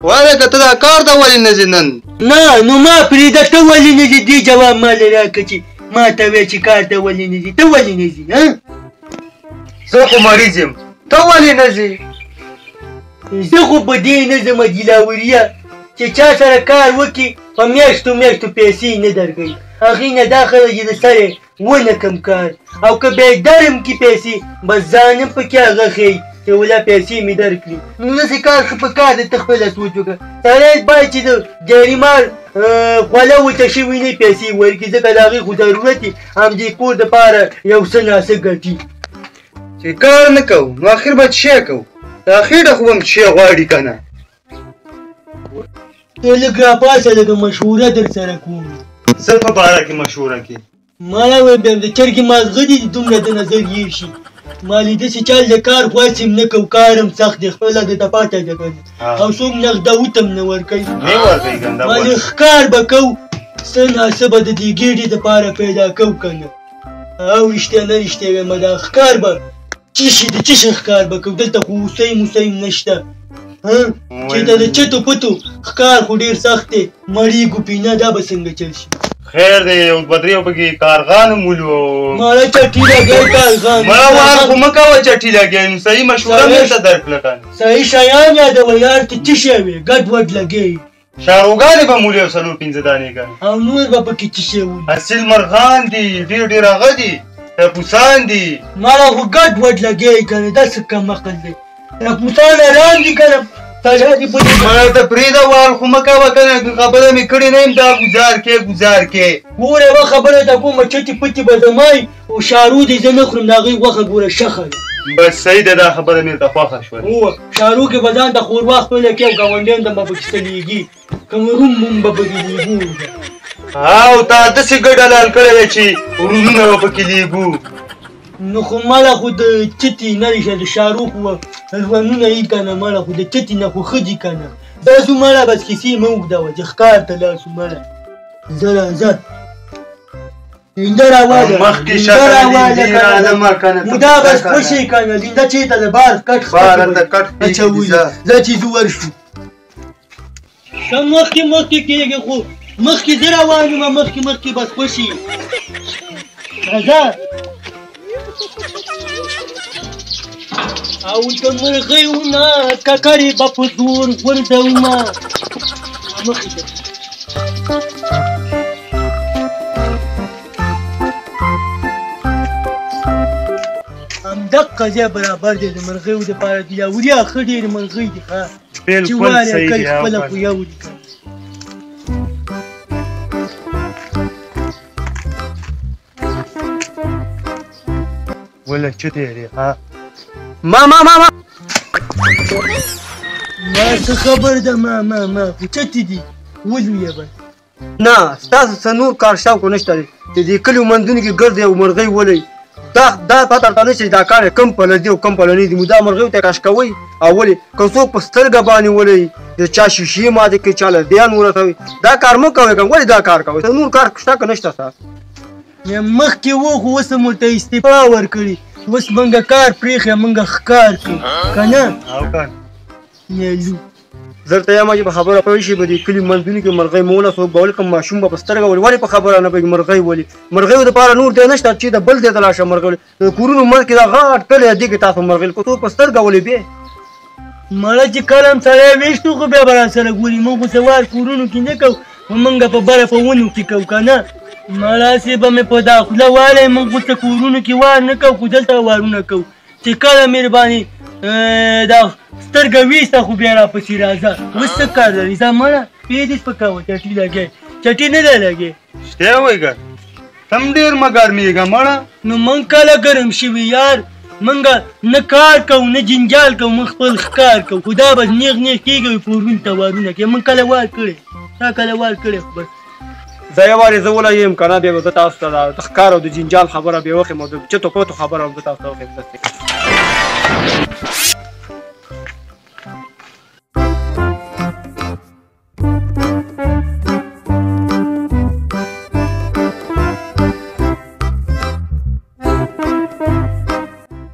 وایه که ته دا کار ته ولې نه ځې نن؟ نه نو ما پرېږده ته ولې نه ځې دې جواب ماله راکړه چې ما ته وایې چې کار ته ولې نه ځې ته ولې نه ځې زه خو مریض یم ته ولې نه ځې؟ زه خو په دې نه ځم دلاوريه چې چا سره کار وکړي په میاشتو میاشتو پیسې نه درکوي هغې نه دا خلک چې د سره ونه کم کار او که بیا یې درم کړي پیسې بس ځان هم پکې هغه ښیي چې ولا پیسې مې درکړي نو داسې کار ښه په کار دی ته خپله سوچ وکړه سړی باید چې د جاري مال خوله وچه شوي نه پیسې ورکړي ځکه د هغې خو ضرورت دی همدې کور دپاره یو څه ناڅه ګټي چې کار نه کوو نو اخر به څه کوو د اخېره خو به م څه غواړي که نه ته لږ راپاسه لږه مشوره در سره کوم څه په باره کې مشوره کې ما نه وایم بیا د چرګې مازغه دي دومره د نظر یې شي ما لیده چې چل د کار خواسې م نه کوو کار هم سخت دی خپله درته پاته ده که نه او څوک نغدوت هم نه ورکوي ما لږ ښکار به کوو څه ناڅه به د دې ګېډې دپاره پیدا کوو که نه او رښتیا نه رښتیا وایم دا ښکار به څه شي د څه شي ښکار به کوو دلته خو اوسۍ موسۍ نشته چې د چتو پتو ښکار خو ډېر سخت دی مړي ګوپینه دا به څنګه چل شي خیر دی یو دوه درې پکې کارغان هم ولو ماله چټي لګی کارغان مړه وار خو مه کوه چټي لګی نو صحیح مشوره مې درته درکړه که صحیح شیان یادوه یار ته څه شی وې ګډ وډ لګی شاروګانې به مولې یو څلور پنځه دانې که او نور به پکې څه شی ولي اصیل مرغان دي ډېر ډېر هغه دي ټپوسان دي ماله خو ګډ وډ لګی که نه دا څه کم عقل دی ټپوسان حیران دي که نه مړه ته پرېږده وار خو مه کوه که نه خبره مې کړې نه یم دا ګزار کې ګزار کې ګوره یوه خبره ته کومه چټې پټې به زمای او شارو دې زه نه خورم د هغې غوښه ګوره شخه ده بس صحیح ده دا خبره مې ورته خوښه شوه هو شارو کې به ځان ته ښوروا خپله کې او ګاونډیانو ته به پکې ستلیږي کمرون مون به پکې لیږو او تا داسې ګډه لال کړی دی چې ورونونه به پکې لیږو نو خو ماله خو د چتې نه ریشه د شارو خو ژوندونه یي که نه ماله خو د چتې نه خو ښه دي که نه دا ځو ماله بس کیسې مه اوږدوه چې ښکار ته لاړ شو ماله ځه راځه لینده راواله دا بس خوشې که نه لینده چېرته د بار کټ اچولي ځه چې ځو ورشو ښه مخکې مخکې کېږي خو مخکې زه روان یم مخکې مخکې بس خوشې راځه او د مرغیو نه ککرې به په زور غورځومه مخې ته همدقه ځای برابر دی د مرغیو دپاره د یاوریا ښه ډېرې مرغۍ دي ښه چې واره کوي خپله خو یو دي که ولا چتې دی ها ما څه خبر ده ما خو چتې دي ولویه بس نه ستاسو څه نور کار شوق نشته دی چې دې کلیو منځونو کې ګرځئ او مرغۍ ولئ دا پته ورته نشته چې دا کار یې کم پله دي او کم پله نه دي دا مرغیو ته یې کش کوئ او ولې که څوک په سترګه باندې ولئ د چا شیشې ماتې کړي چا لرګیان ورسوئ دا کار مه کوئ که ولې دا کار کوئ څه نور کار شته که نشته ستاسو مخکې و خو اوس هم ورته استعفا ورکړي اوس موږ کار پرېښی موږ ښکار کوو که نه یلو زه درته یم چې په خبره پوه شي به دې کلي منځونو کې مرغۍ مه ولسوه به ولې کوم ماشوم به په سترګه ولي ولې په خبره نه پوهېږي مرغۍ ولي مرغیو دپاره نور ځای نشته چې د بل ځای ته لاړ شه مرغۍ ولي د کورونو منځ کې دا غاټ کلی دی کې تاسو مرغۍ که څوک په سترګه ولي بیا مړه چې کله هم سړی ویشتو خو بیا به راسره ګوري موږ خو سوار کورونو کې نه کوو موږ په بره په ونو کې کوو که نه مړه سې به مې په دا خوله والی موږ ورته کورونو کې وار نه کوو خو دلته وارونه کوو چې کله مهرباني دا سترګه ویسته خو بیا راپسې راځه اوس څه کار لري ځه مړه پرې دې سپکوه چټي لګی چټي نه دی لګی رښتیا وایې که تم ډېر مه ګرمېږه مړه نو موږ کله ګرم شوي یار موږ نه کار کوو نه جنجال کوو موږ خپل ښکار کوو خو دا به نیغ نیغ کېږي پورونو ته وارونه کوي موږ کله وار کړی تا کله وار کړی خو بس زه یوارې زه ولی یم که نه بیا به زه تاسو ته د ښکار او د جنجال خبره بیا وښیم او د چتو پتو خبره به زه تاسو ته وښیم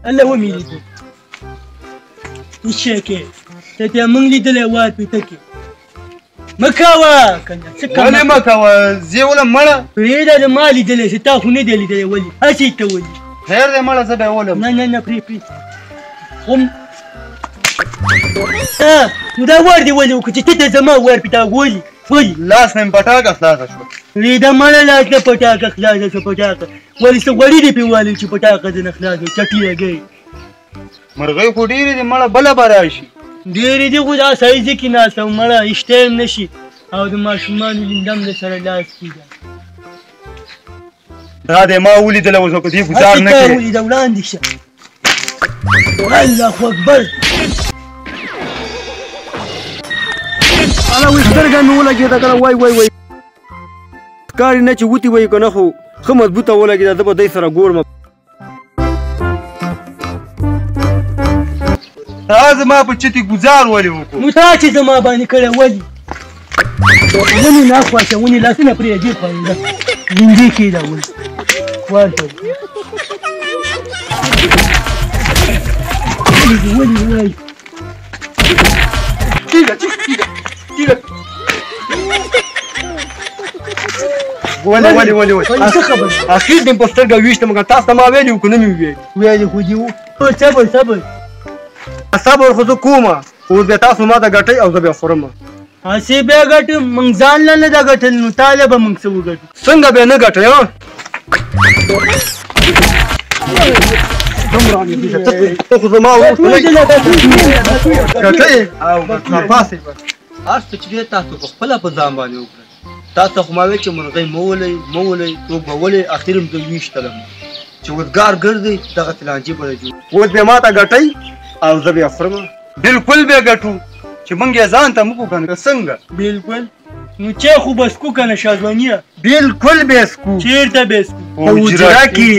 الله ومې لیدل هېڅ شی کې ته بیا موږ لیدلی وار پېته کې مکوه کنه څه کوه ولې مه کوه زه ولم مړه پرېږده د ما لیدلی چې تا خو نه دی لیدلی ولې هسې ته ولې خیر دی مړه زه به یې ولم نه پرې نو دا ور دې ولې وکړه چې ته ته زما ور پې تا ولې لاس نه مې پټاکه خلاصه شوه پرېږده مړه لاس نه پټاکه خلاصه شوه پټاکه ولې څه غوړي دې پې والي چې پټاکه دې نه خلاصه چټي هګۍ مرغۍ خو ډېرې دي مړه بله به راشي ډېرې دي خو دا سایزې کې ناسته مړه اشته هم نه شي او د ماشومانو لیندم د سره لاس کېږه دا دی ما ولیدله اوس نو په دې ګزار نه کوې ولیده وړاندې شه الله اکبر الا وې سترګه مې ولګېده کنه وای ښکاري نه چې وتې وایي که نه خو ښه مضبوطه ولګېده زه به دی سره ګورم تا زما په چتې ګزار ولې وکړو نو تا چې زما باندې کړی ولې ونې ناخواشه ونې لاسونه پرې ډېر پرېږده زندې کېده ولې ورته ولې ولې څه خبره اخیر دې په سترګه ویشتم که تاسو ته ما ویلي وو که نه مې ویلې خو دې وو صبر خو زه کومه اوس بیا تاسو ما ته ګټئ او زه بیا خورم هسې بیا ګټو موږ ځان له نه ده ګټل نو تا له به موږ څه وګټو څنګه بیا نه ګټئ ته خو زما ګټئ او پاسئ هر څه چې دی تاسو په خپله په ځان باندې وکړئ تاسو خو ما ویل چې مرغۍ مه ولئ څوک به ولئ اخر هم زه ویشتلم چې اوزګار ګرځئ دغسې لانجې به جوړ اوس بیا ما ته ګټئ او زه بیا خورم بلکل بیا ګټو چې موږ یې ځان ته موږ وکړو که څنګه بلکل نو چای خو به څکو که نه شازوانیه بلکل بیا څکو چېرته به یې څکو په حجره کې